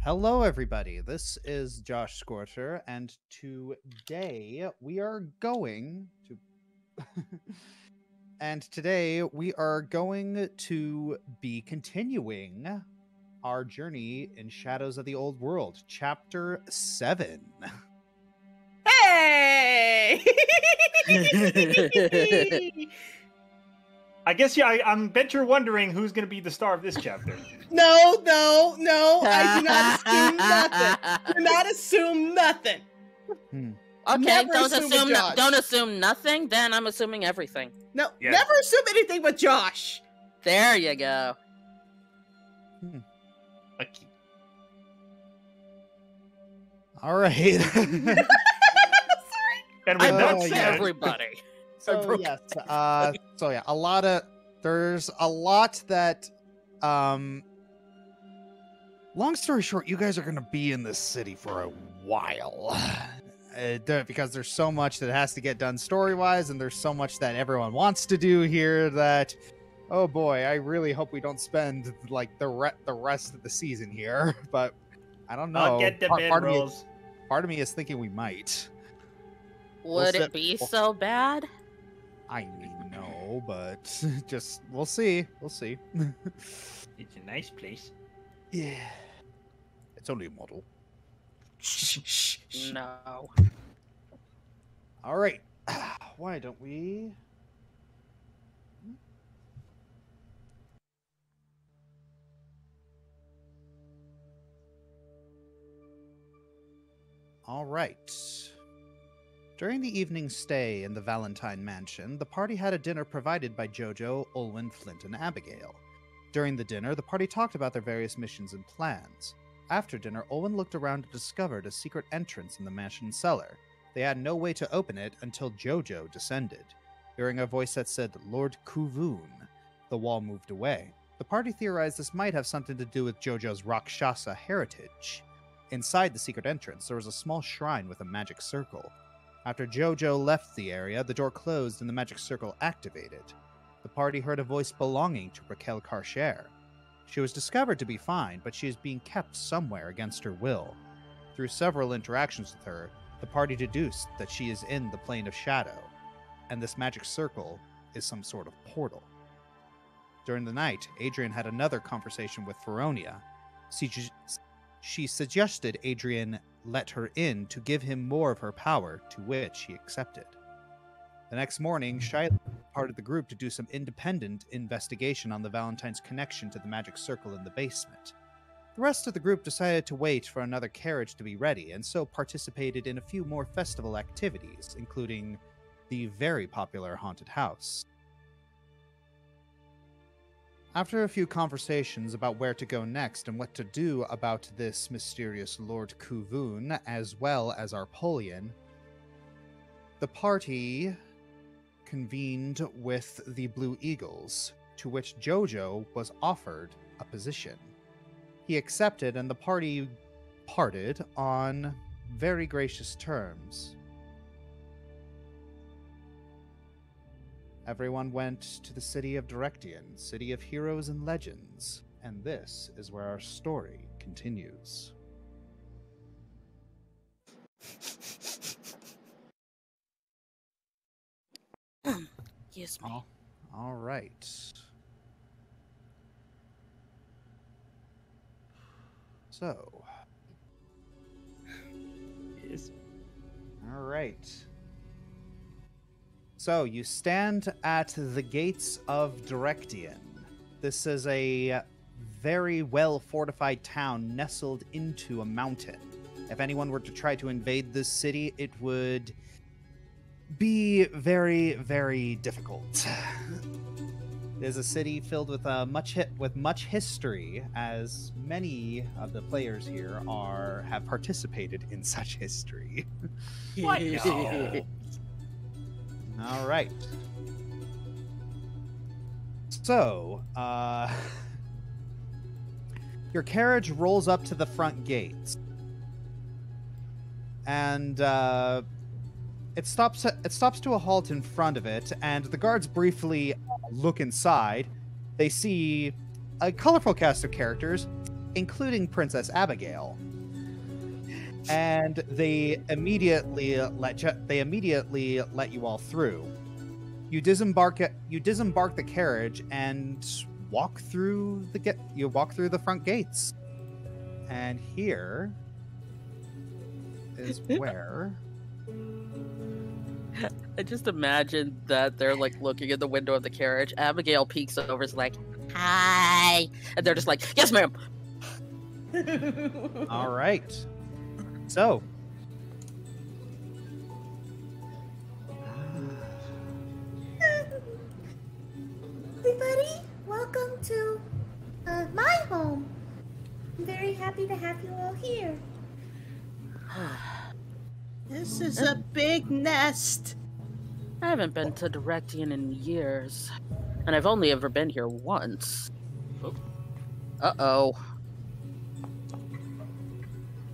Hello, everybody. This is Josh Scorcher, and today we are going to. and today we are going to be continuing our journey in Shadows of the Old World, Chapter 7. Hey! I guess, yeah, I bet you're wondering who's going to be the star of this chapter. No, I do not assume nothing. Do not assume nothing. Okay, Never assume with Josh. don't assume nothing, then I'm assuming everything. No, Yeah. never assume anything with Josh. There you go. Okay. All right. And with that yeah. said, Everybody. So yes, there's a lot that, long story short, you guys are going to be in this city for a while. Because there's so much that has to get done story-wise, and there's so much that everyone wants to do here that, oh boy, I really hope we don't spend, like, the rest of the season here, but I don't know. I'll get the mid-rolls. Part of me is thinking we might. Would it be so bad? I mean, no, but just we'll see. We'll see. It's a nice place. Yeah. It's only a model. Shh. No. All right. Why don't we? All right. During the evening stay in the Valentine Mansion, the party had a dinner provided by Jojo, Olwen, Flint, and Abigail. During the dinner, the party talked about their various missions and plans. After dinner, Olwen looked around and discovered a secret entrance in the mansion cellar. They had no way to open it until Jojo descended. Hearing a voice that said, Lord Kuvun, the wall moved away. The party theorized this might have something to do with Jojo's Rakshasa heritage. Inside the secret entrance, there was a small shrine with a magic circle. After Jojo left the area, the door closed and the magic circle activated. The party heard a voice belonging to Raquel Karcher. She was discovered to be fine, but she is being kept somewhere against her will. Through several interactions with her, the party deduced that she is in the plane of shadow, and this magic circle is some sort of portal. During the night, Adrian had another conversation with Feronia. She suggested Adrian let her in to give him more of her power, to which he accepted. The next morning, Shiloh parted the group to do some independent investigation on the Valentine's connection to the magic circle in the basement. The rest of the group decided to wait for another carriage to be ready, and so participated in a few more festival activities, including the very popular haunted house. After a few conversations about where to go next and what to do about this mysterious Lord Kuvun, as well as Arpolian, the party convened with the Blue Eagles, to which Jojo was offered a position. He accepted, and the party parted on very gracious terms. Everyone went to the city of Direction, city of heroes and legends, and this is where our story continues. Excuse me. All right. So. Yes. All right. So, you stand at the gates of Direction. This is a very well-fortified town nestled into a mountain. If anyone were to try to invade this city, it would be very, very difficult. It is a city filled with much history, as many of the players here have participated in such history. What? No. All right. So, your carriage rolls up to the front gates, and it stops to a halt in front of it, and the guards briefly look inside. They see a colorful cast of characters. including Princess Abigail. And they immediately let you all through. You disembark the carriage and walk through the front gates. And here is where I just imagine that they're like looking in the window of the carriage. Abigail peeks over, is like, "Hi," and they're just like, "Yes, ma'am." All right. So, Everybody, welcome to my home. I'm very happy to have you all here. This is a big nest. I haven't been to Direction in years, and I've only ever been here once. Uh-oh.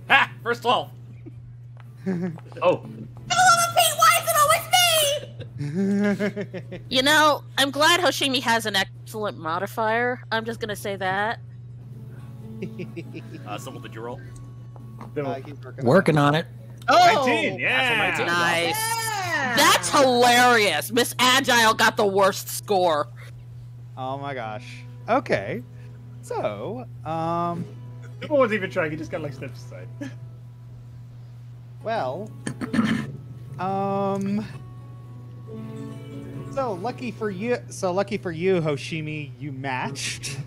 Ha! First 12! Oh, Why is it always me? You know, I'm glad Hoshimi has an excellent modifier. I'm just gonna say that. Sybil, did you roll? he's Working on it. Oh, 19, yeah. Natural 19. Nice. yeah. That's hilarious. Miss Agile got the worst score. Oh my gosh. Okay. So, People wasn't even trying. He just got like steps aside. well, so lucky for you, Hoshimi, you matched.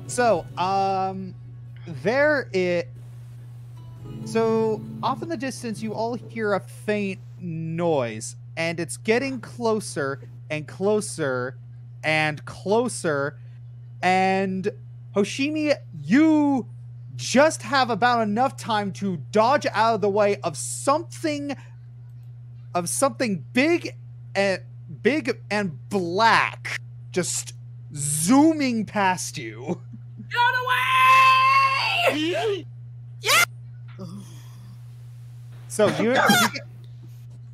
So, so off in the distance, you all hear a faint noise, and it's getting closer and closer and closer. And Hoshimi, you just have about enough time to dodge out of the way of something big and black, just zooming past you. Get away! So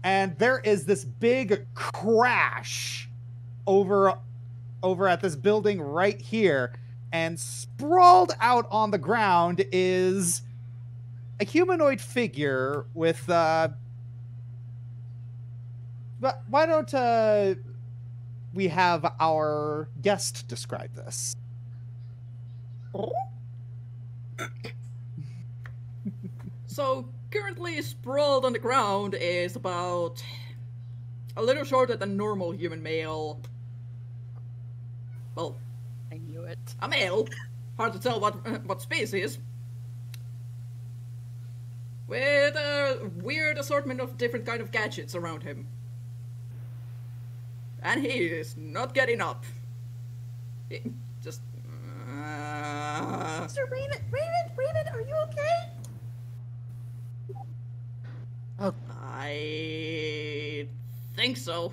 and there is this big crash over at this building right here, and sprawled out on the ground is a humanoid figure with but why don't we have our guest describe this? So, currently sprawled on the ground is about a little shorter than normal human male. Well, I knew it. a male. Hard to tell what species. With a weird assortment of different kind of gadgets around him. And he is not getting up. He just... Mr. Raymond, are you okay? I think so.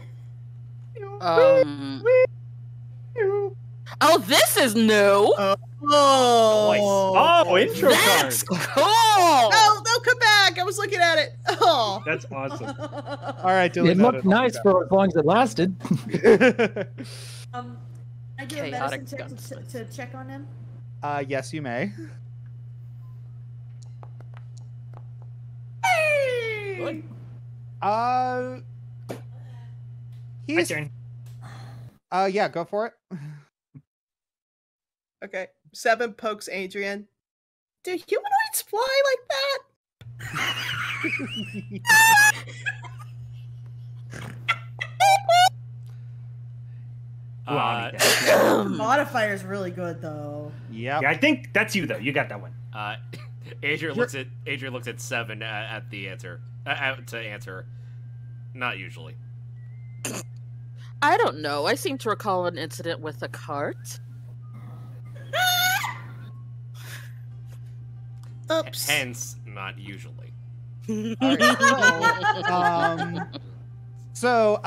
Oh, this is new. Nice. Oh, intro That's card. cool. No, come back. I was looking at it. Oh. That's awesome. All right, Dylan. It looked nice for as long as it lasted. I do a Chaotic medicine check gunsmith. to check on him. Yes, you may. Good. My He's turn. yeah, go for it. Okay. 7 pokes Adrian. Do humanoids fly like that? Modifier's really good though. Yep. Yeah, I think that's you though. You got that one. Adrian looks at 7 at the answer to answer. Not usually. I don't know. I seem to recall an incident with a cart. Oops. Hence, not usually. So,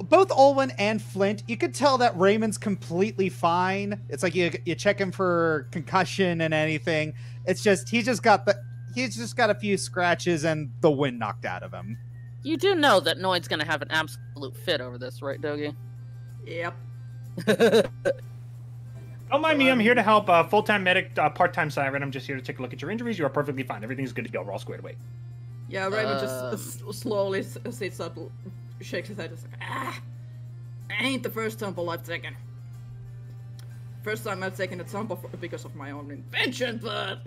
both Olwen and Flint, you could tell that Raymond's completely fine. It's like you check him for concussion and anything. It's just he's just got a few scratches and the wind knocked out of him. You do know that Noid's gonna have an absolute fit over this, right, Dogie? Yep. Don't mind me. I'm here to help. Full-time medic, part-time siren. I'm just here to take a look at your injuries. You are perfectly fine. Everything's good to go. We're all squared away. Yeah, Raymond just slowly sits up, shakes his head, and is like, ain't the first tumble I've taken. First time I've taken a tumble because of my own invention, but...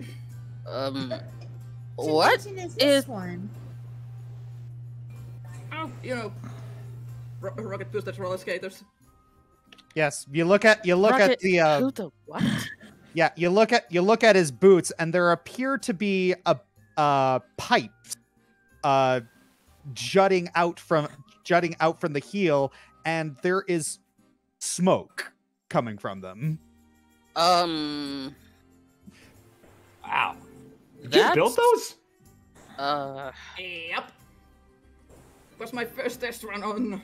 What is this one? Oh, you know, rocket boosted roller skaters. Yes, you look at the Who the what? yeah, you look at his boots, and there appear to be a pipes jutting out from the heel, and there is smoke coming from them. Wow. Did you build those? Yep. Was my first test run on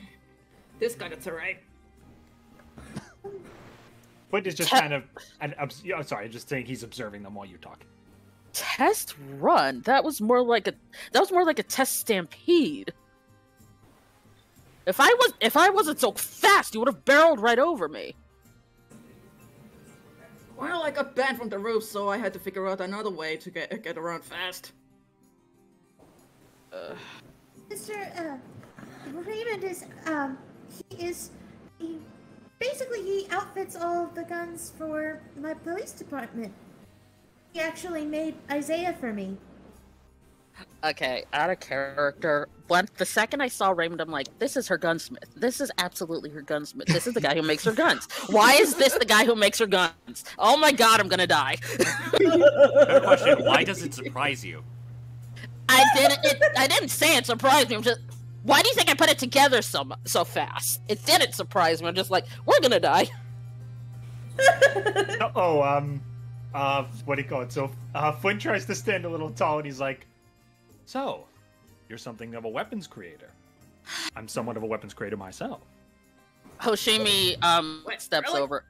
this kind of terrain. But it's just kind of... I'm sorry, I'm just saying he's observing them while you talk. Test run? That was more like a test stampede. If I wasn't so fast, you would have barreled right over me. Well, I got banned from the roof, so I had to figure out another way to get around fast. Mr. Raymond is, he basically outfits all of the guns for my police department. He actually made Isaiah for me. Okay, out of character. The second I saw Raymond, I'm like, this is her gunsmith. This is absolutely her gunsmith. This is the guy who makes her guns. Why is this the guy who makes her guns? Oh my god, I'm gonna die. Better question, why does it surprise you? I didn't say it surprised me. I'm just, why do you think I put it together so fast? It didn't surprise me. I'm just like, we're gonna die. What do you call it? So, Flint tries to stand a little tall, and he's like, so, you're something of a weapons creator. I'm somewhat of a weapons creator myself. Hoshimi, steps really? over.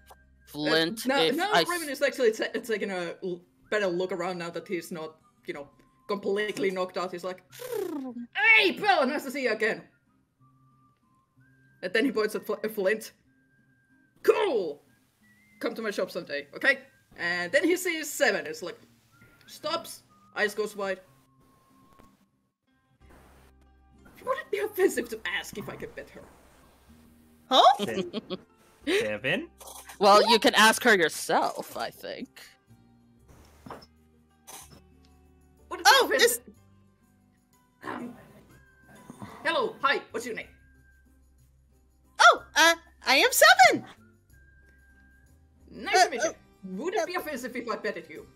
Flint, now Raymond is actually taking a better look around now that he's not, completely knocked out. He's like, hey, Bill, nice to see you again. And then he points at Flint. Cool! Come to my shop someday, okay? And then he sees Seven. It's like, stops, eyes goes wide. Would it be offensive to ask if I could bet her? Huh? Seven? Well, you can ask her yourself, I think. Oh, this... Hello, hi, what's your name? Oh, I am Seven! Nice to meet you. Would it be offensive if I betted you?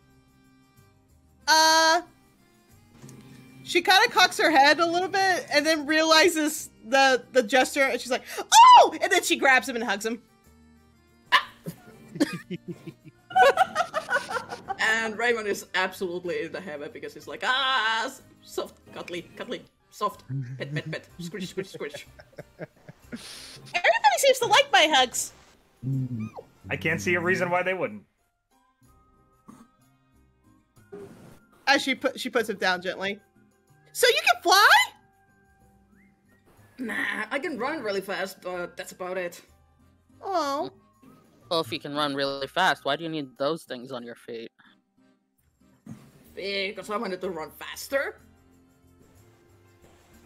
She kind of cocks her head a little bit and then realizes the gesture, and she's like, oh! And then she grabs him and hugs him. And Raymond is absolutely in the heaven because he's like, soft, cuddly, soft, pet, squish. Everybody seems to like my hugs. I can't see a reason why they wouldn't. As she puts him down gently. So you can fly? Nah, I can run really fast, but that's about it. Oh. Well, if you can run really fast, why do you need those things on your feet? Because I wanted to run faster.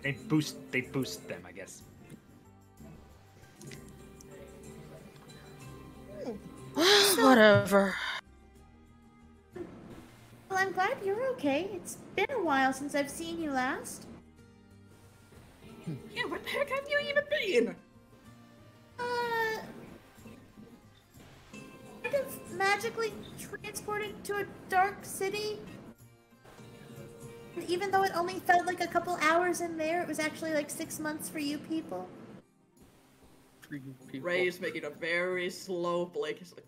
They boost them, I guess. Whatever. Well, I'm glad you're okay. It's been a while since I've seen you last. Yeah, where the heck have you even been? Kind of magically transported to a dark city. And even though it only felt like a couple hours in there, it was actually like 6 months for you people. Ray is making a very slow blink. He's like,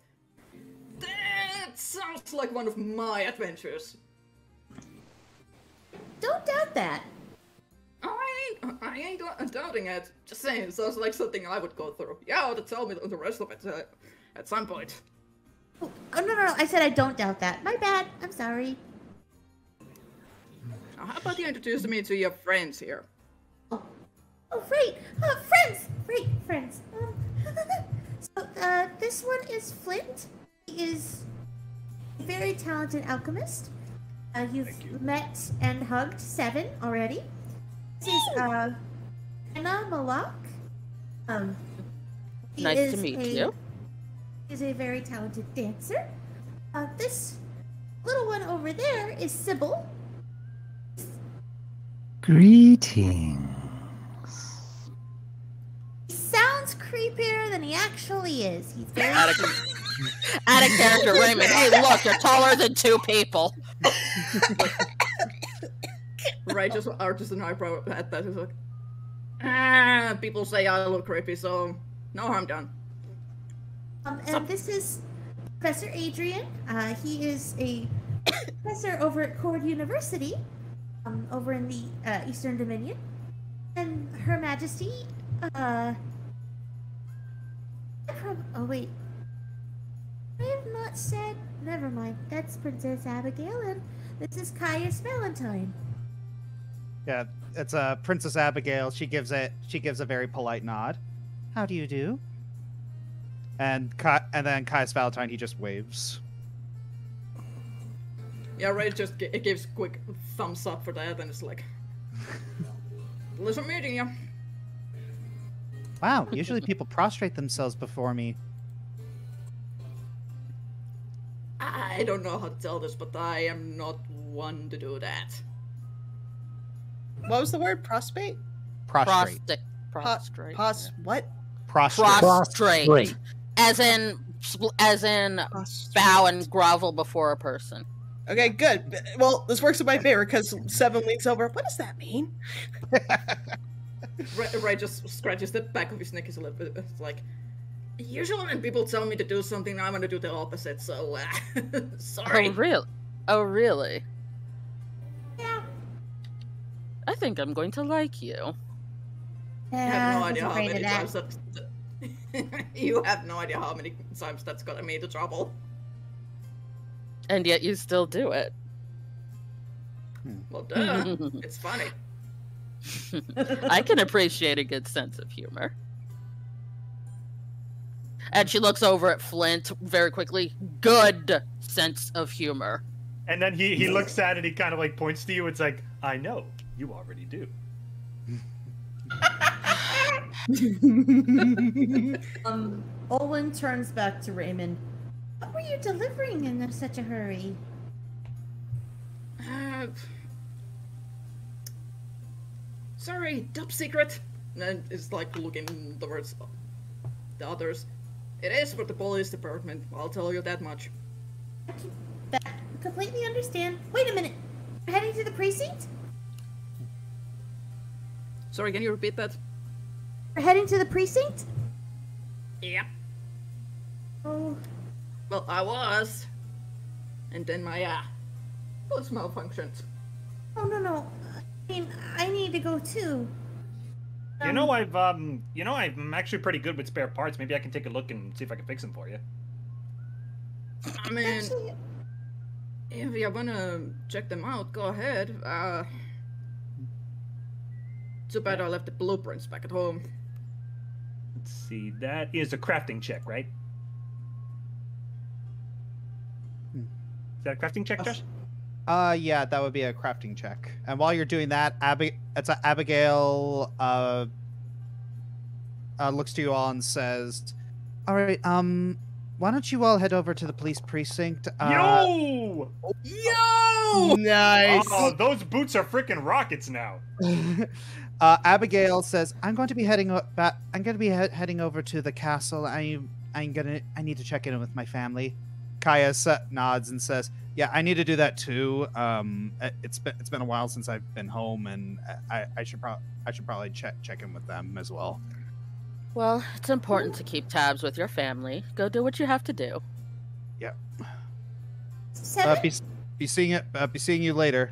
that sounds like one of my adventures. Don't doubt that. I ain't doubting it. Just saying, it sounds like something I would go through. Yeah, to tell me the rest of it at some point. Oh, no. I said I don't doubt that. My bad. I'm sorry. Now, how about you introduce me to your friends here? Oh, right. Friends. Great friends. So, this one is Flint. is a very talented alchemist. You've Thank you. met and hugged 7 already. This is Anna Malak. He Nice is to meet you. Is a very talented dancer. This little one over there is Sybil. Greetings. He sounds creepier than he actually is. He's very Out of character, Raymond. Hey, look, you're taller than 2 people. Right, just arches an eyebrow at that. Is like, people say I look creepy, so no harm done. and this is Professor Adrian. He is a professor over at Cord University, over in the Eastern Dominion. And Her Majesty, oh wait. I have not said. Never mind. That's Princess Abigail, and this is Caius Valentine. Yeah, it's Princess Abigail. She gives a very polite nod. How do you do? And then Caius Valentine, he just waves. Yeah, Ray just it gives quick thumbs up for that, and it's like, pleasure meeting you. Wow, usually people prostrate themselves before me. I don't know how to tell this, but I am not one to do that. What was the word? Prostrate? Prostrate. Prostrate. What? Prostrate. Prostrate. As in Prostrate. bow and grovel before a person. Okay, good. Well, this works in my favor because 7 leans over. What does that mean? Ray just scratches the back of his neck a little bit. It's like, usually when people tell me to do something, I'm gonna do the opposite. So, sorry. Oh, really? Oh, really? Yeah. I think I'm going to like you. I have no I was idea how afraid many of times that. You have no idea how many times that's gotten me into trouble. And yet you still do it. Well, duh. It's funny. I can appreciate a good sense of humor. And she looks over at Flint very quickly. Good sense of humor. And then he looks at it, he kind of like points to you. It's like, I know, you already do. Olwen turns back to Raymond. What were you delivering in such a hurry? Sorry, top secret. And it's like looking towards the others. It is for the police department. I'll tell you that much. That completely understand. Wait a minute. We're heading to the precinct? Sorry, can you repeat that? We're heading to the precinct? Yeah. Oh, Well, I was. And then my, was malfunctioned. oh no. I mean, I need to go too. You know, I'm actually pretty good with spare parts. Maybe I can take a look and see if I can fix them for you. I mean, Actually, if you wanna check them out, go ahead. Too bad I left the blueprints back at home. Let's see, that is a crafting check, right? Is that a crafting check, Josh? Yeah, that would be a crafting check. And while you're doing that, Abigail looks to you all and says, "All right, why don't you all head over to the police precinct?" Yo! Nice. Oh, those boots are freaking rockets now. Abigail says, "I'm going to be heading heading over to the castle. I need to check in with my family." Caius nods and says, "Yeah, I need to do that too. It's been a while since I've been home, and I should probably check in with them as well." Well, it's important to keep tabs with your family. Go do what you have to do. Yeah. 7? Be seeing you later.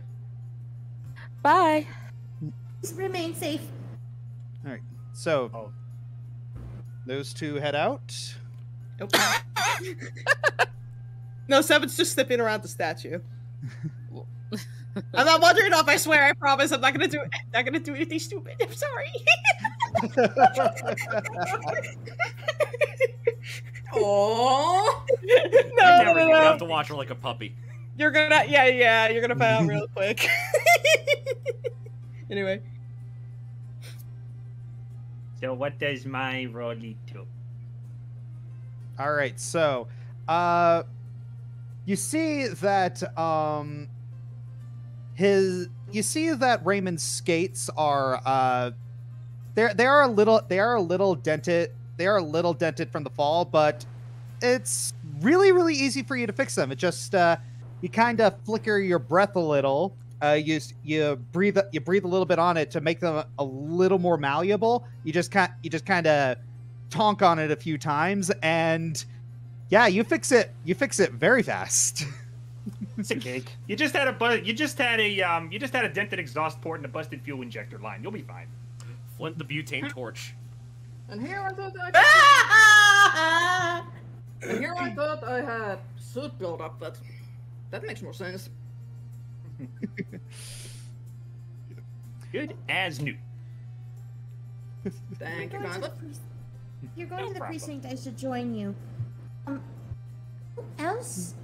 Bye. Please remain safe. All right. So, those two head out. Nope. No, 7's just snipping around the statue. I'm not wandering off. I swear. I promise. I'm not gonna do anything stupid. I'm sorry. Oh. No. You have to watch her like a puppy. You're gonna, yeah. You're gonna find out real quick. Anyway. So what does my roll lead to? All right, so you see that Raymond's skates are they are a little dented from the fall, but it's really easy for you to fix them. It just you kind of flicker your breath a little. You breathe a little bit on it to make them a little more malleable. You just kind of tonk on it a few times, and yeah, you fix it very fast. It's a cake. You just had a dented exhaust port and a busted fuel injector line. You'll be fine. Flint the butane torch. And here I thought I had suit buildup. That makes more sense. Good as new. Thank you, Gauntlet. You're going No to the problem. precinct. I should join you. Who else?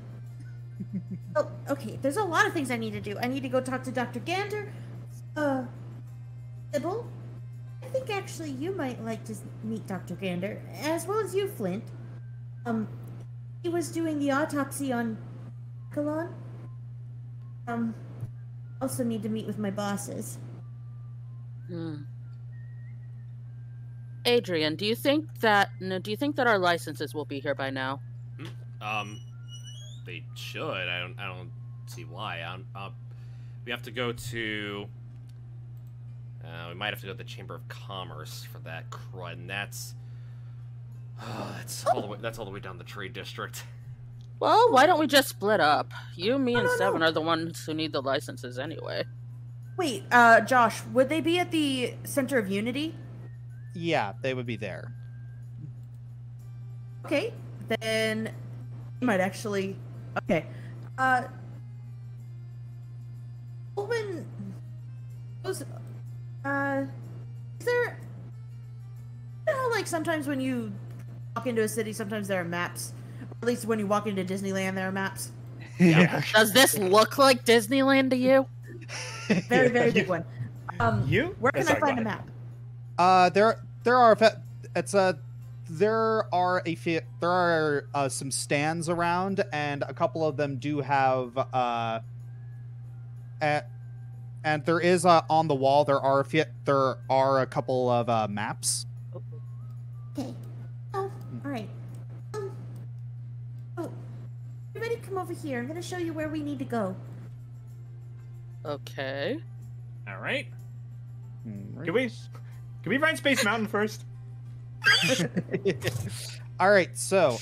Oh, okay. There's a lot of things I need to do. I need to go talk to Dr. Gander. Sybil. I think actually you might like to meet Dr. Gander, as well as you, Flint. He was doing the autopsy on Kalon. Also need to meet with my bosses. Adrian, do you think that our licenses will be here by now? They should. I don't see why. We have to go to. We might have to go to the Chamber of Commerce for that crud, and that's all the way down the trade district. Well, why don't we just split up? You, me, and No. Seven are the ones who need the licenses anyway. Wait, Josh, would they be at the Center of Unity? Yeah, they would be there. Okay, then you might actually. Okay, Owen, is there? You know, like sometimes when you walk into a city, sometimes there are maps. Or at least when you walk into Disneyland, there are maps. Yeah. Does this look like Disneyland to you? Very big one. Where can I Sorry, find go a ahead. map? There are some stands around, and a couple of them do have and there is on the wall there are a couple of maps. Okay. Oh, all right. Oh, everybody, come over here. I'm gonna show you where we need to go. Okay. All right. Can we find Space Mountain first? All right, so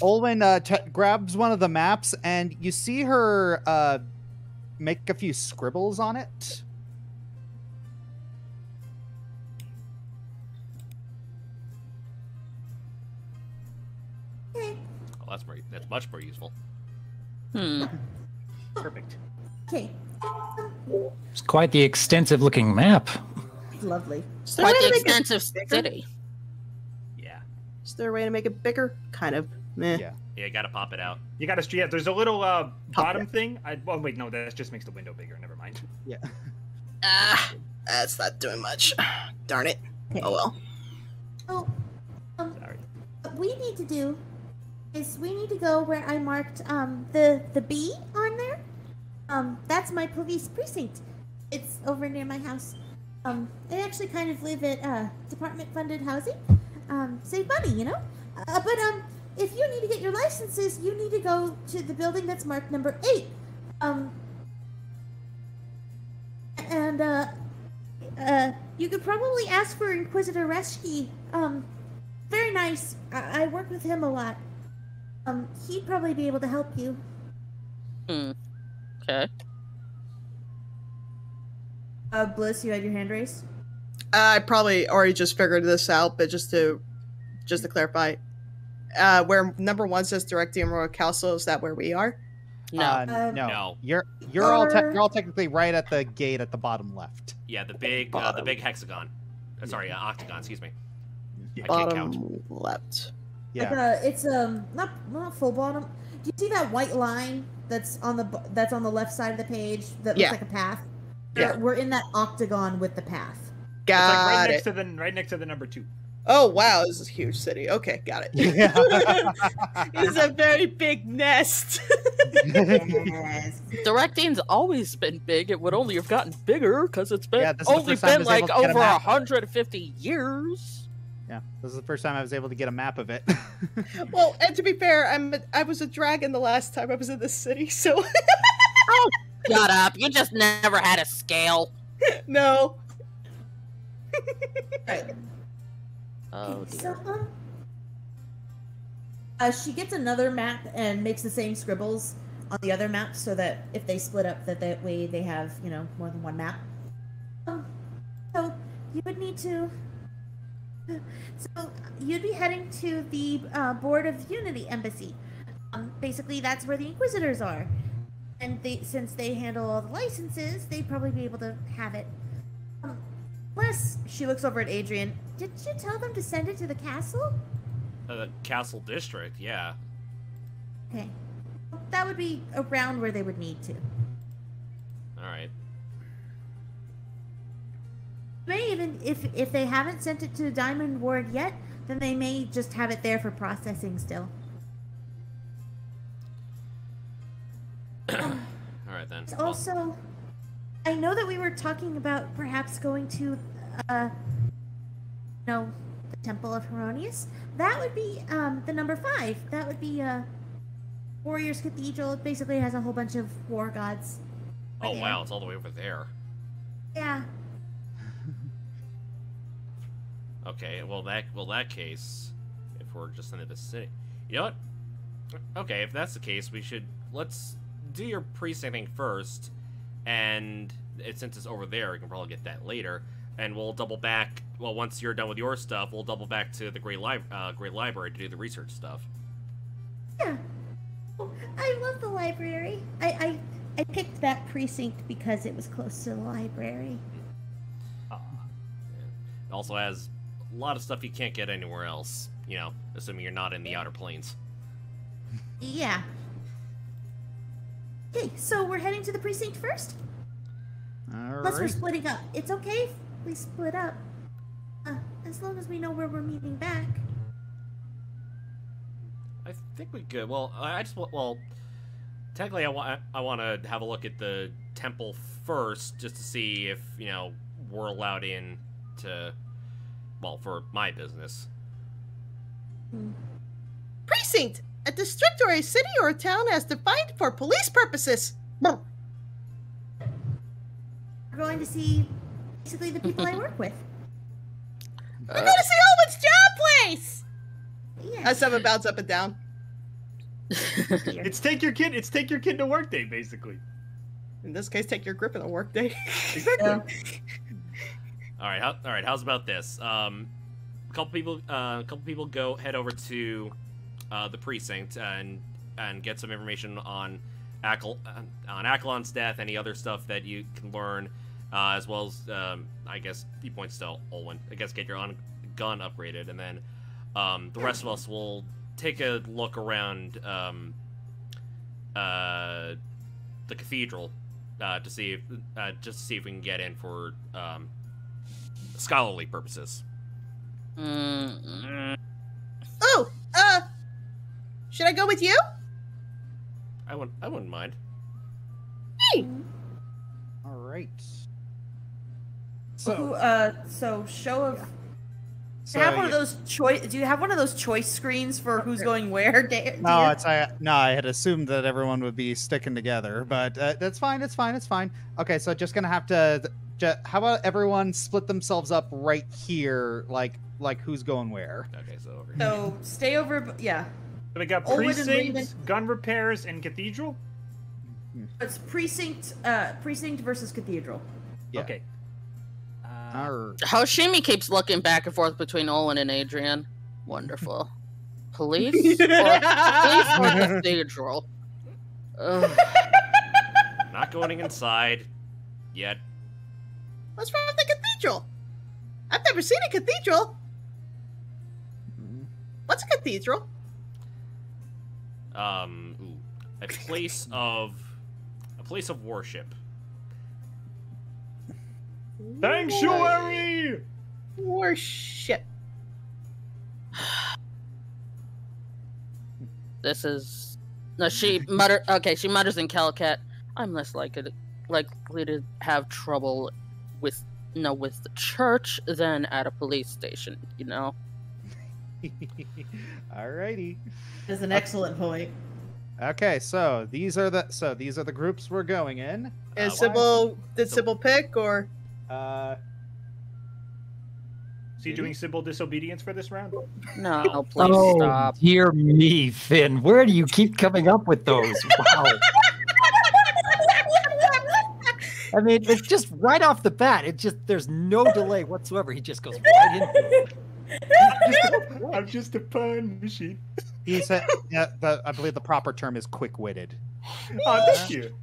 Olwen grabs one of the maps, and you see her make a few scribbles on it. Okay. Oh, that's much more useful. Perfect. Okay. It's quite the extensive-looking map. Lovely. Quite the extensive city. Yeah. Is there a way to make it bigger? Kind of. Meh. Yeah. Yeah, gotta pop it out. You got to. Yeah, there's a little bottom thing. Oh wait, no, that just makes the window bigger. Never mind. Yeah. That's not doing much. Darn it. Okay. Oh well. So, Sorry. what we need to do is we need to go where I marked the B on there. That's my police precinct. It's over near my house. I actually kind of live at department-funded housing. Save money, you know. But if you need to get your licenses, you need to go to the building that's marked number 8. You could probably ask for Inquisitor Reschke. Very nice. I work with him a lot. He'd probably be able to help you. Okay. Bliss, you had your hand raised? I probably already just figured this out, but just to clarify, where number 1 says Directing Royal Council, is that where we are? No. No. No. You're all Or- you're all technically right at the gate at the bottom left. Yeah, the big hexagon. Octagon. Excuse me. I can't count. Bottom left. Yeah. Like it's not full bottom. Do you see that white line that's on the left side of the page that looks Yeah. like a path? Yeah. We're in that octagon with the path. It's like Got it. right next to the number 2. Oh wow, this is a huge city. Okay, got it. Yeah. It's a very big nest. Yes. Directing's always been big. It would only have gotten bigger because it's been Yeah, this is the only first time I been was able like to get a over map. 150 years. Yeah. This is the first time I was able to get a map of it. Well, and to be fair, I was a dragon the last time I was in this city, so Shut up! You just never had a scale. no. Right. Oh So, dear. she gets another map and makes the same scribbles on the other map so that if they split up, that way they have, more than one map. So you would need to. So you'd be heading to the Board of Unity Embassy. Basically, that's where the Inquisitors are, and since they handle all the licenses, they'd probably be able to have it. Plus, she looks over at Adrian. Did you tell them to send it to the castle? The Castle District, yeah. Okay. That would be around where they would need to. Alright. May even, if they haven't sent it to Diamond Ward yet, then they may just have it there for processing still. Alright then. Well, Also, I know that we were talking about perhaps going to, the Temple of Heronius. That would be, the number 5. That would be, Warriors Cathedral. It basically has a whole bunch of war gods. oh there. wow, it's all the way over there. Yeah. Okay, well that case, if we're just into the city, you know what? Okay, if that's the case, let's do your precincting first, and since it's over there, we can probably get that later, and we'll double back. Well, once you're done with your stuff, we'll double back to the Great Library to do the research stuff. Yeah. Oh, I love the library. I picked that precinct because it was close to the library. It also has a lot of stuff you can't get anywhere else. Assuming you're not in the Outer Planes. Yeah. Okay, so we're heading to the precinct first? Unless we're Alright. splitting up. It's okay if we split up. As long as we know where we're meeting back. I think we could. Well, technically, I want to have a look at the temple first, just to see if we're allowed in to, for my business. Precinct! A district or a city or a town as defined for police purposes. We're going to see basically the people I work with. We're going to see Owen's job place! Yeah. As someone bounce up and down. It's take your kid to work day, basically. In this case, take your grip in a workday. Exactly. All right. How's about this? A couple people go head over to the precinct and get some information on Akalon's death, any other stuff that you can learn, as well as I guess he points to Olwen. I guess get your gun upgraded, and then the rest of us will take a look around the cathedral to see if we can get in for scholarly purposes. Mm-mm. Oh, should I go with you? I wouldn't mind. Alright. So show of. So Do you have one of those choice screens for who's going where? No, I had assumed that everyone would be sticking together, but that's fine. It's fine. Okay, so just gonna have to. How about everyone split themselves up right here, like who's going where? Okay, so over here. So stay over. Yeah, So we got Olwen and precinct, Raven. gun repairs, and cathedral. it's precinct versus cathedral. Yeah. Okay. Hoshimi keeps looking back and forth between Olwen and Adrian. Wonderful. Police or cathedral? Ugh. Not going inside yet. What's wrong with the cathedral? I've never seen a cathedral. What's a cathedral? Ooh, a place of worship. Sanctuary! Worship. This is. No, she mutter. Okay, she mutters in Calicat. I'm less likely to have trouble with with the church than at a police station. You know. Alrighty. That's an excellent point. Okay, so these are the groups we're going in. Is Sybil did Sybil pick or? Is he doing Sybil disobedience for this round? No, please Oh, stop. dear me, Finn. Where do you keep coming up with those? Wow. I mean, it's just right off the bat. There's no delay whatsoever. He just goes right into it. I'm just a pun machine. He said, I believe the proper term is quick-witted. Oh, thank you.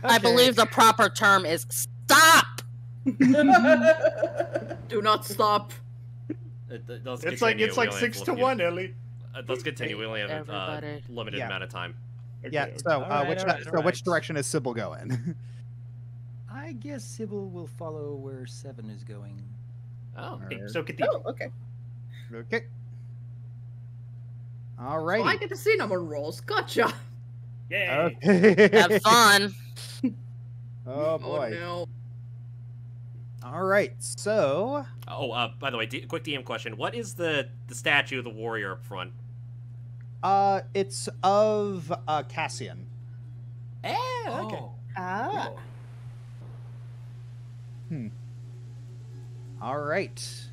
I believe the proper term is stop. Do not stop. It's like 6-1, Ellie. Let's continue. We only have a Everybody. limited amount of time. Yeah. Okay, So, Alright. which direction is Sybil going? I guess Sybil will follow where 7 is going. Oh, okay. So cathedral. Oh, okay. Okay. So Alrighty. I get to see number rolls. Gotcha. Yay. Okay. Have fun. Oh Oh boy. no. All right. So, Oh, by the way, quick DM question: what is the statue of the warrior up front? it's of Cassian. Eh, okay. Ah. All right.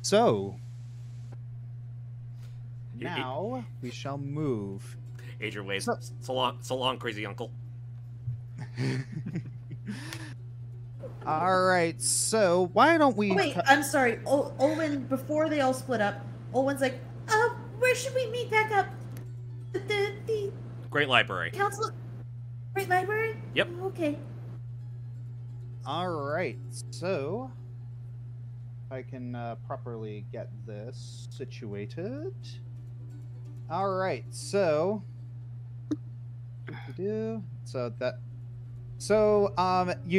So now we shall move. Adrian waves. So- So long, crazy uncle. All right. So why don't we? Oh, wait, I'm sorry. Owen, before they all split up, Owen's like, where should we meet back up? The Great library. council. Great library? Yep. Okay. All right. So I can properly get this situated. All right. So you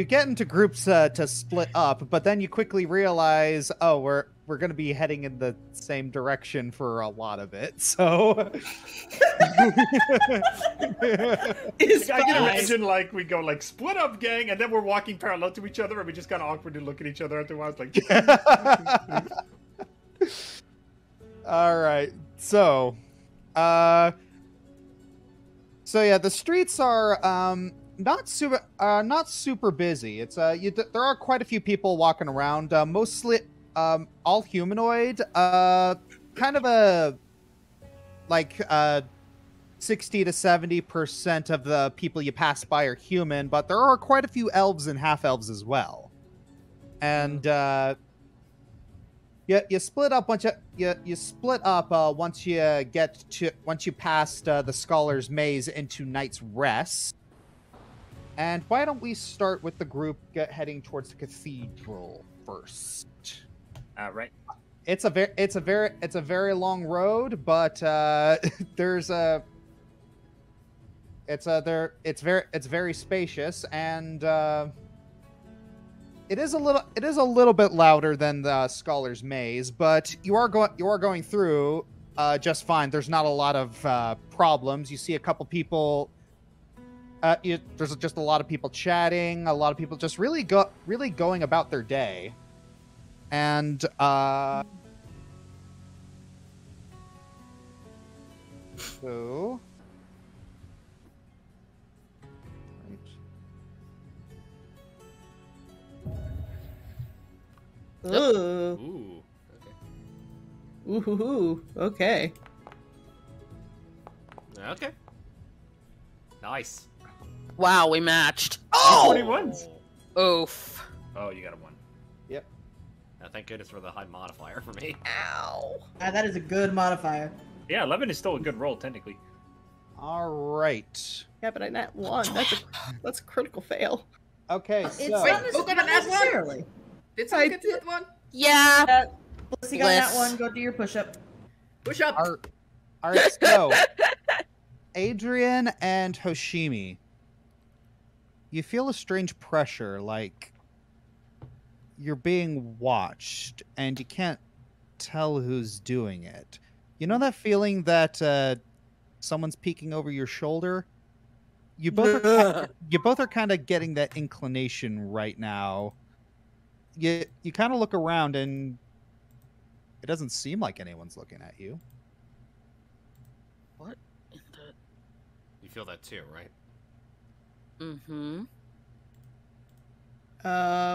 get into groups to split up, but then you quickly realize, oh, we're going to be heading in the same direction for a lot of it. So I can imagine like we go like split up, gang, and then we're walking parallel to each other, and we just kind of awkwardly look at each other after a while. It's like, all right. So yeah, the streets are not super busy. It's there are quite a few people walking around, mostly all humanoid. Kind of a 60 to 70% of the people you pass by are human, but there are quite a few elves and half elves as well. And you split up once you pass the Scholar's Maze into Knight's Rest. And why don't we start with the group heading towards the cathedral first? right. It's a very long road, but it's very spacious, and it is a little bit louder than the Scholar's Maze, but you are going through just fine. There's not a lot of problems. You see a couple people. There's just a lot of people chatting, a lot of people just really going about their day. And so Ooh. Ooh. Okay. Ooh. Okay. Okay. Nice. Wow, we matched. Oh! 21. Oof. Oh, you got a 1. yep. Thank goodness for the high modifier for me. Ow. That is a good modifier. Yeah, 11 is still a good roll, technically. All right. Yeah, but I nat 1. That's a critical fail. Okay, It's so not, Who got not a nat one? necessarily. Did someone get that one? Yeah. Unless you got that Bliss. one, go do your push-up. Push up. all right, so Adrian and Hoshimi, you feel a strange pressure, like you're being watched, and you can't tell who's doing it. You know that feeling that someone's peeking over your shoulder? You both are kind of getting that inclination right now. You kind of look around, and it doesn't seem like anyone's looking at you. What in the... You feel that too, right? Mm-hmm.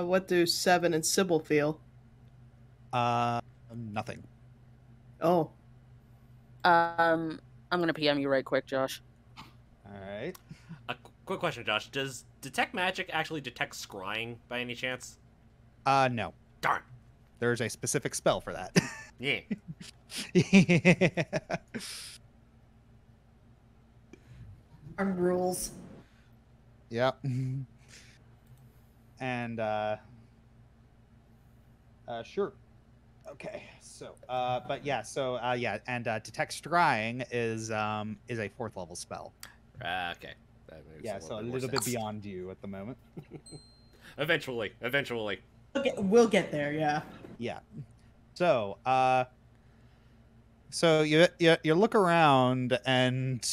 What do Seven and Sybil feel? Nothing. Oh. I'm gonna PM you right quick, Josh. All right. A quick question, Josh. Does detect magic actually detect scrying by any chance? No. Darn. There's a specific spell for that. Yeah. Armed rules. Yep. And sure. Okay. So but yeah, so yeah, and detect scrying is a 4th level spell. Okay. That makes Yeah, so a more little bit sense. beyond you at the moment. Eventually. We'll get there, yeah. Yeah. So so you look around, and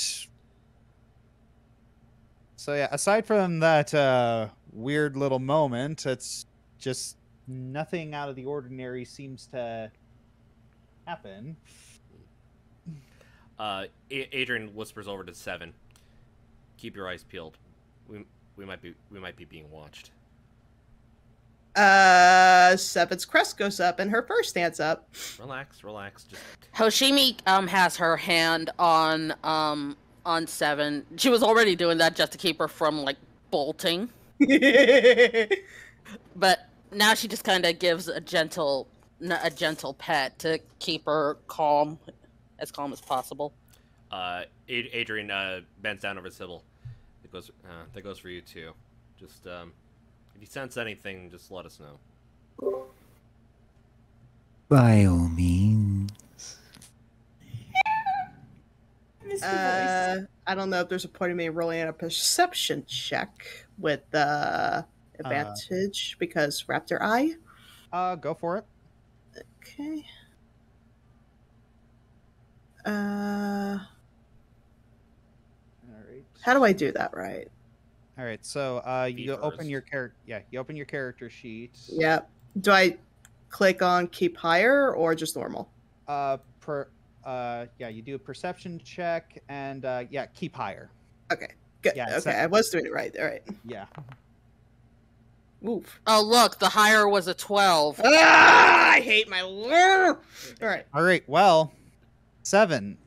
so yeah, aside from that weird little moment, it's just nothing out of the ordinary seems to happen. Adrian whispers over to Seven. Keep your eyes peeled. We might be being watched. Seven's crest goes up and her fur stands up. Relax. Just Hoshimi has her hand on Seven. She was already doing that just to keep her from like bolting, but now she just kind of gives a gentle pet to keep her as calm as possible. Adrian bends down over Sybil. That goes for you too. Just if you sense anything, just let us know. By all means. I don't know if there's a point of me rolling in a perception check with advantage because Raptor Eye. Go for it. Okay. How do I do that right? All right. So you Be open first. your character. Yeah, you open your character sheet. Yep. Do I click on keep higher or just normal? Yeah, you do a perception check, and yeah, keep higher. Okay. Good. Yeah, it's okay, not- I was doing it right. All right. Yeah. Oof. Oh look, the higher was a 12. I hate my. All right. All right. Well, Seven.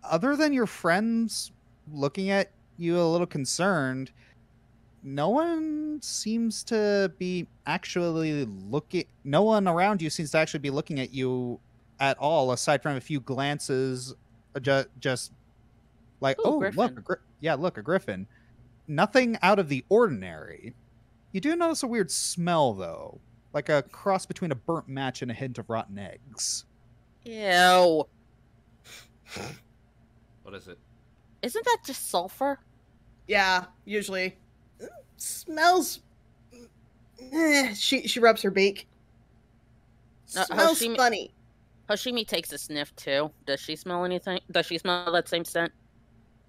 Other than your friends looking at you a little concerned, no one seems to be actually looking. No one around you seems to actually be looking at you at all, aside from a few glances. Just like, Ooh, oh, Griffin. look, look, a griffin. Nothing out of the ordinary. You do notice a weird smell, though, like a cross between a burnt match and a hint of rotten eggs. Ew. What is it? Isn't that just sulfur? Yeah. Usually, smells. She rubs her beak. Smells Hoshimi- funny. Hoshimi takes a sniff too. Does she smell anything? Does she smell that same scent?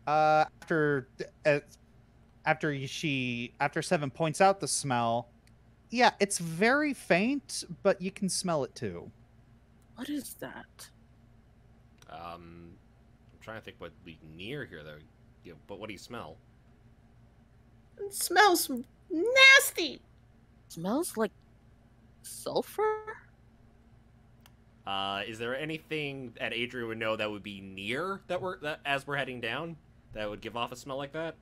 After Seven points out the smell, yeah, it's very faint, but you can smell it too. What is that? I'm trying to think what we near here though. Yeah, but what do you smell? It smells nasty. Smells like sulfur? Is there anything that Adrian would know that would be near that as we're heading down that would give off a smell like that?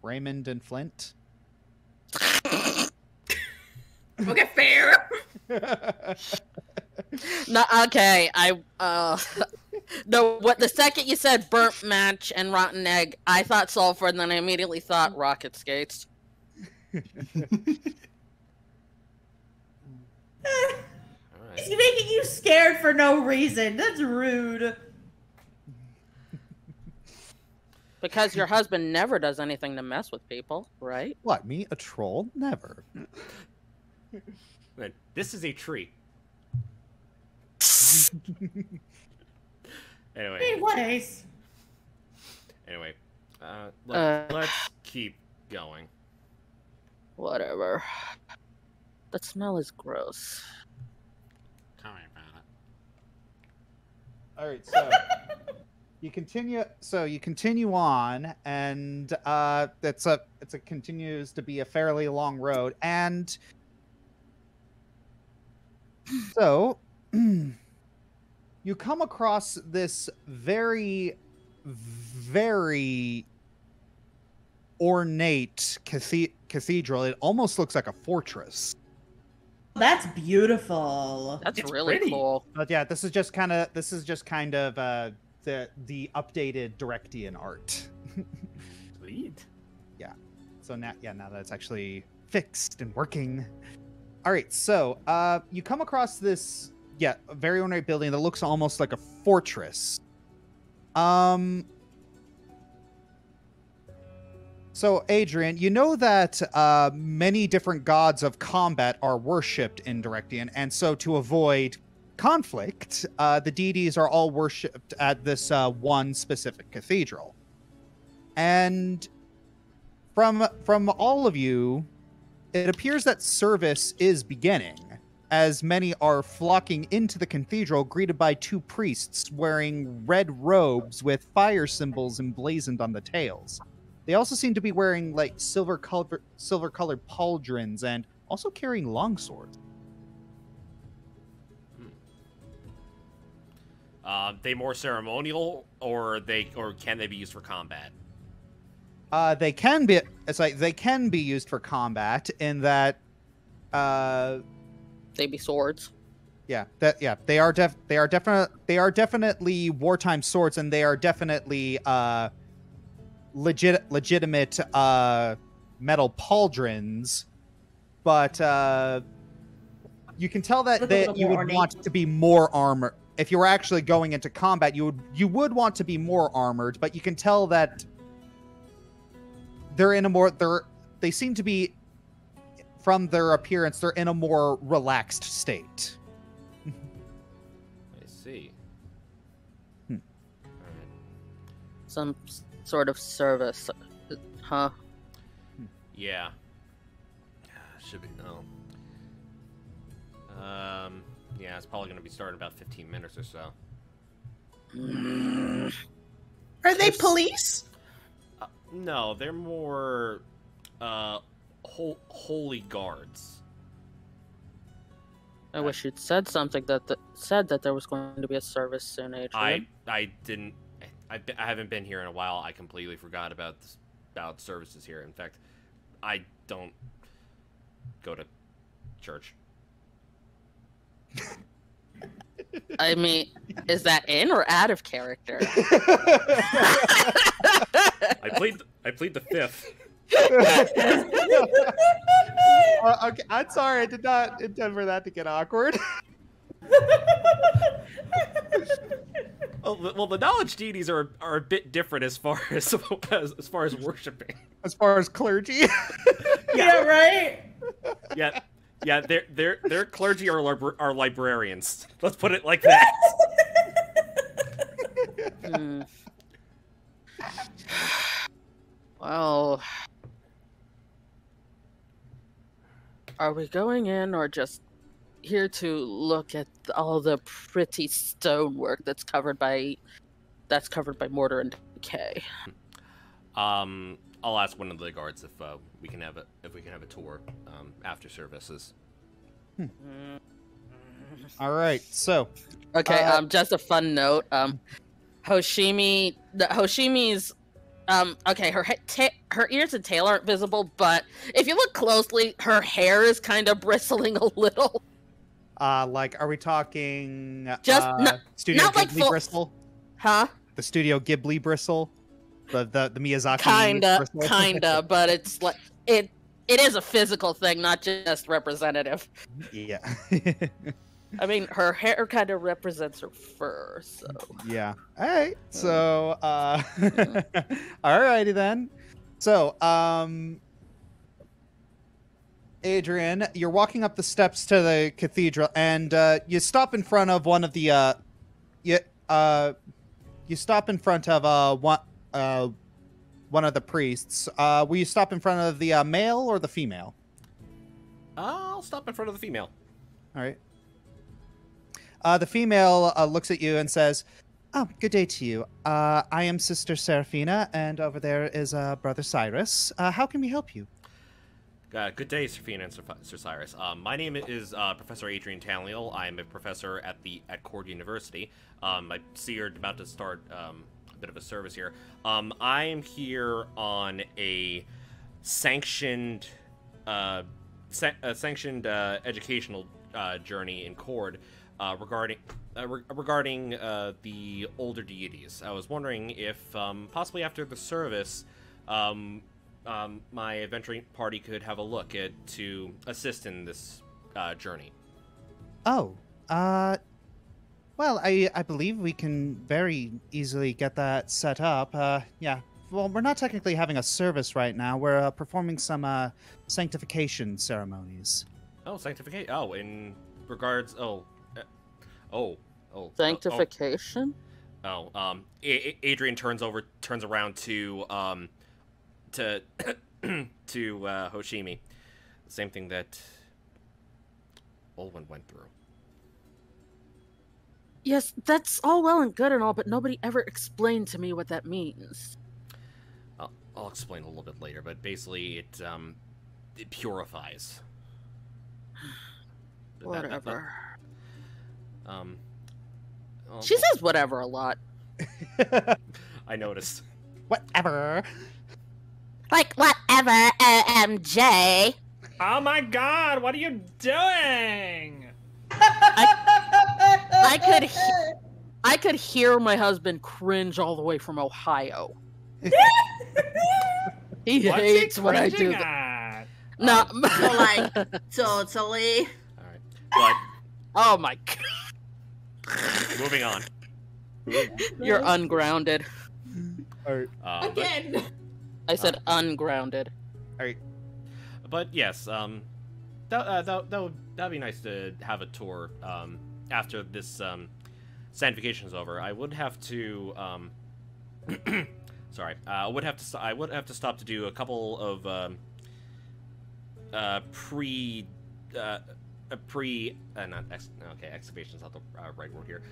Raymond and Flint. Okay, fair. No, okay. No, what the second you said burnt match and rotten egg, I thought sulfur, and then I immediately thought rocket skates. He's making you scared for no reason. That's rude. Because your husband never does anything to mess with people, right? What, me? A troll? Never. This is a tree. Anyway. Anyways. Anyway. Let's keep going. Whatever. That smell is gross. Tell me about it. All right, so you continue. So you continue on, and it continues to be a fairly long road, and so you come across this very, very ornate cathedral. It almost looks like a fortress. That's beautiful. That's It's really pretty. cool. But yeah, this is just kind of the updated Directian art. Sweet. So now that it's actually fixed and working. All right, so you come across this very ornate building that looks almost like a fortress. So Adrian, you know that many different gods of combat are worshipped in Directian, and so to avoid conflict, the deities are all worshipped at this one specific cathedral. And from all of you, it appears that service is beginning, as many are flocking into the cathedral, greeted by two priests wearing red robes with fire symbols emblazoned on the tails. They also seem to be wearing like silver-colored pauldrons and also carrying longswords. They more ceremonial, or can they be used for combat? They can be. It's like they can be used for combat in that. They be swords. They are definitely wartime swords, and they are definitely legitimate metal pauldrons. But you can tell that you would want to be more armored. If you were actually going into combat, you would want to be more armored, but you can tell that they seem to be, from their appearance, they're in a more relaxed state. I see. Hmm. Alright. Some sort of service, huh? Yeah. Should be yeah, it's probably gonna be starting in about 15 minutes or so. Are they police? No, they're more holy guards. I wish you'd said something said that there was going to be a service soon, Adrian. I haven't been here in a while. I completely forgot about services here. In fact, I don't go to church. I mean, is that in or out of character? I plead the fifth. Okay, I'm sorry. I did not intend for that to get awkward. Well, the knowledge deities are a bit different as far as worshiping. As far as clergy. Yeah, right? Yeah, their clergy are librarians. Let's put it like that. Well, are we going in or just here to look at all the pretty stonework that's covered by mortar and decay? I'll ask one of the guards if we can have a tour after services. All right, so okay. Just a fun note. Hoshimi's okay. Her ears and tail aren't visible, but if you look closely, her hair is kind of bristling a little. Like, are we talking Just Studio not like Ghibli full- bristle? Huh? The Studio Ghibli bristle? The Miyazaki bristle? Kinda, but it's like it is a physical thing, not just representative. Yeah. I mean, her hair kind of represents her fur, so. Yeah. All right. So, alrighty then. So, Adrian, you're walking up the steps to the cathedral, and you stop in front of one of the you stop in front of one of the priests. Will you stop in front of the male or the female? I'll stop in front of the female. All right. The female looks at you and says, "Oh, good day to you. I am Sister Seraphina, and over there is Brother Cyrus. How can we help you?" Good day, Seraphina and Sir Cyrus. My name is Professor Adrian Tanliel. I'm a professor at Cord University. I see you're about to start a bit of a service here. I am here on a sanctioned educational journey in Cord. Regarding the older deities. I was wondering if possibly after the service, my adventuring party could have a look to assist in this journey. Oh, well, I believe we can very easily get that set up. Yeah. Well, we're not technically having a service right now. We're performing some sanctification ceremonies. Oh, sanctification. Oh, in regards. Sanctification? Adrian turns around to Hoshimi. The same thing that Olwen went through. Yes, that's all well and good and all, but nobody ever explained to me what that means. I'll explain a little bit later, but basically it purifies. Whatever. Well, She says whatever a lot. I noticed. Whatever. Like, whatever, OMJ. Oh my god, what are you doing? I could hear my husband cringe all the way from Ohio. He What's hates he when I do cringing that. at? No, So like, totally. Alright. But oh my god. moving on. You're ungrounded. Alright. Again. I said ungrounded. But yes, that'd be nice to have a tour after this sanctification is over. I would have to sorry, I would have to stop to do a couple of excavation's not the right word here.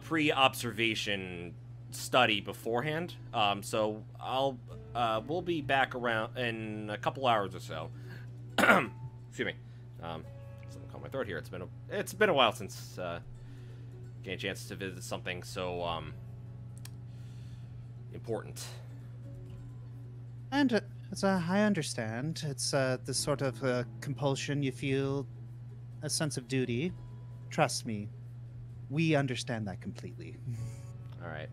Pre-observation study beforehand. So we'll be back around in a couple hours or so. Excuse me. Something caught my throat here. It's been a while since getting a chance to visit something so important. And I understand. It's this sort of compulsion you feel, a sense of duty. Trust me, we understand that completely. All right.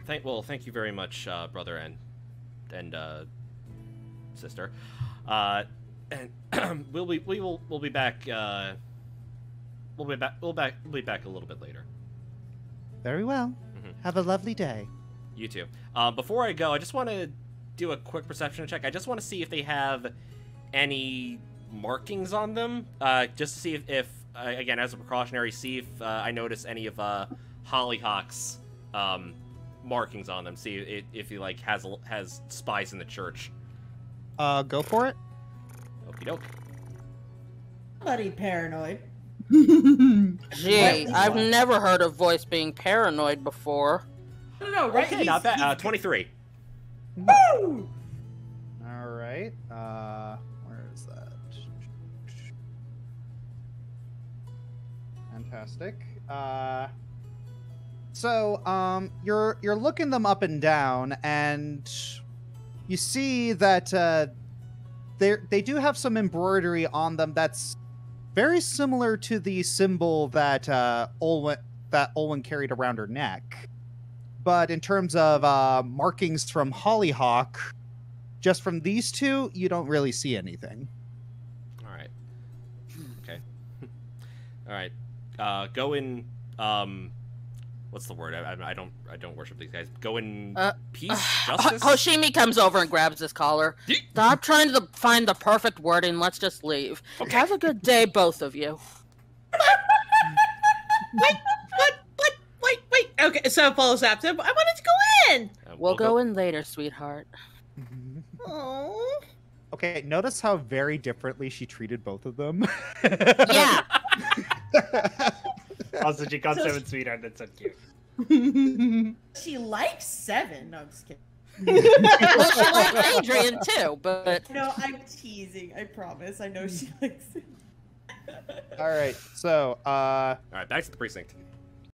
Thank you very much, brother and sister. And we'll be back. We'll be back a little bit later. Very well. Mhm. Have a lovely day. You too. Before I go, I just want to do a quick perception check. I just want to see if they have any markings on them, just to see if again, as a precautionary, see if I notice any of Hollyhock's markings on them. See if he like has spies in the church. Go for it. Okie doke. Bloody paranoid. Gee, I've never heard a voice being paranoid before. No, right? Okay, not bad. 23. Woo! All right. Where is that? Fantastic. So you're looking them up and down, and you see that they do have some embroidery on them that's very similar to the symbol that that Olwen carried around her neck. But in terms of markings from Hollyhock, just from these two, you don't really see anything. All right. Okay. All right. Go in. What's the word? I don't worship these guys. Go in peace, justice. Hoshimi comes over and grabs his collar. Stop trying to find the perfect wording. Let's just leave. Okay. Have a good day, both of you. Wait. Okay, so Apollo zapped him. I wanted to go in. We'll go in later, sweetheart. Oh. Okay, notice how very differently she treated both of them. Yeah. Also, she called Seven sweetheart. That's so cute. She likes 7. No, I'm just kidding. Well, she likes Adrian too, but No, I'm teasing. I promise. I know she likes it. All right, so All right, back to the precinct.